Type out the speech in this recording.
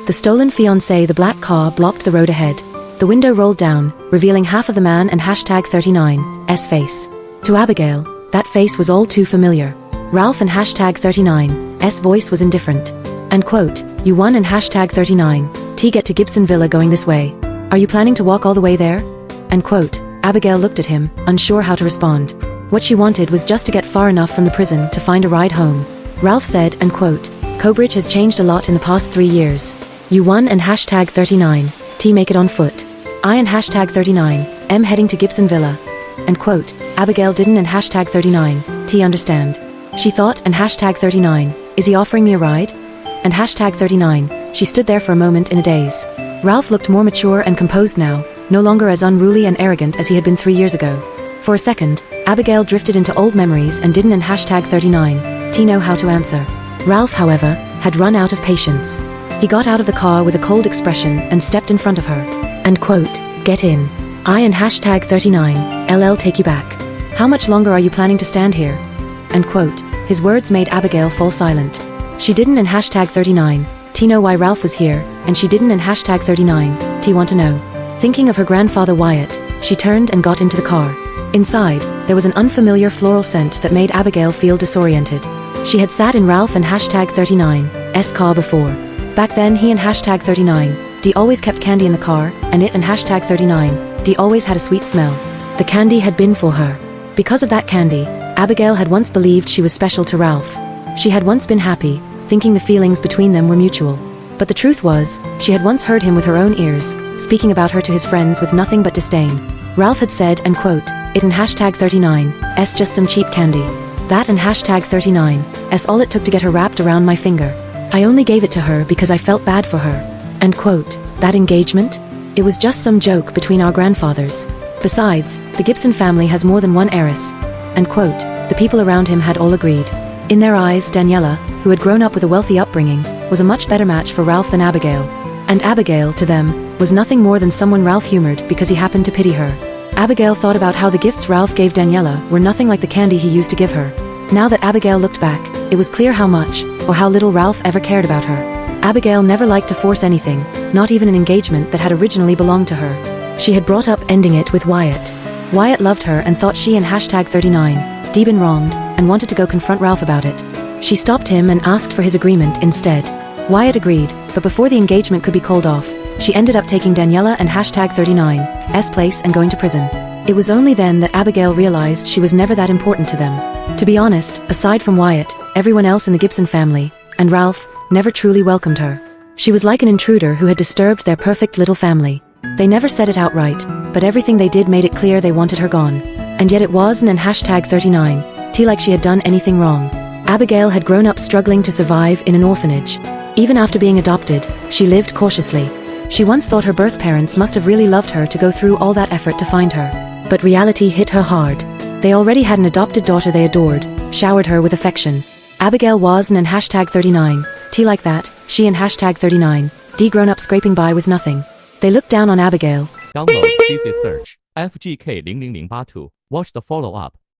The stolen fiancé, the black car, blocked the road ahead. The window rolled down, revealing half of the man and #39's face. To Abigail, that face was all too familiar. Ralph and #39's voice was indifferent. And quote, "You won and #39 get to Gibson Villa going this way. Are you planning to walk all the way there?" And quote. Abigail looked at him, unsure how to respond. What she wanted was just to get far enough from the prison to find a ride home. Ralph said, and quote, "Cobridge has changed a lot in the past 3 years. You won and #39 make it on foot. I and #39 heading to Gibson Villa." And quote. Abigail didn't and #39 understand. She thought, and #39, is he offering me a ride? And #39, she stood there for a moment in a daze. Ralph looked more mature and composed now, no longer as unruly and arrogant as he had been 3 years ago. For a second, Abigail drifted into old memories and didn't and #39 know how to answer. Ralph, however, had run out of patience. He got out of the car with a cold expression and stepped in front of her. And quote, "Get in. I and #39 take you back. How much longer are you planning to stand here?" And quote. His words made Abigail fall silent. She didn't and #39 know why Ralph was here, and she didn't and #39 want to know. Thinking of her grandfather Wyatt, she turned and got into the car. Inside, there was an unfamiliar floral scent that made Abigail feel disoriented. She had sat in Ralph and #39's car before. Back then he and #39 always kept candy in the car, and it and #39 always had a sweet smell. The candy had been for her. Because of that candy, Abigail had once believed she was special to Ralph. She had once been happy, thinking the feelings between them were mutual. But the truth was, she had once heard him with her own ears, speaking about her to his friends with nothing but disdain. Ralph had said, and quote, "It and #39's just some cheap candy. That and #39's all it took to get her wrapped around my finger. I only gave it to her because I felt bad for her." And quote, "That engagement? It was just some joke between our grandfathers. Besides, the Gibson family has more than one heiress." And quote, the people around him had all agreed. In their eyes, Daniela, who had grown up with a wealthy upbringing, was a much better match for Ralph than Abigail. And Abigail, to them, was nothing more than someone Ralph humored because he happened to pity her. Abigail thought about how the gifts Ralph gave Daniela were nothing like the candy he used to give her. Now that Abigail looked back, it was clear how much, or how little Ralph ever cared about her. Abigail never liked to force anything, not even an engagement that had originally belonged to her. She had brought up ending it with Wyatt. Wyatt loved her and thought she and #39 been wronged, and wanted to go confront Ralph about it. She stopped him and asked for his agreement instead. Wyatt agreed, but before the engagement could be called off, she ended up taking Daniela and #39's place and going to prison. It was only then that Abigail realized she was never that important to them. To be honest, aside from Wyatt, everyone else in the Gibson family, and Ralph, never truly welcomed her. She was like an intruder who had disturbed their perfect little family. They never said it outright, but everything they did made it clear they wanted her gone. And yet it wasn't an #39 like she had done anything wrong. Abigail had grown up struggling to survive in an orphanage. Even after being adopted, she lived cautiously. She once thought her birth parents must have really loved her to go through all that effort to find her. But reality hit her hard. They already had an adopted daughter they adored, showered her with affection. Abigail wasn't an #39 like that, she and #39 grown up scraping by with nothing. They looked down on Abigail. Download CC Search FGK 00082. Watch the follow-up.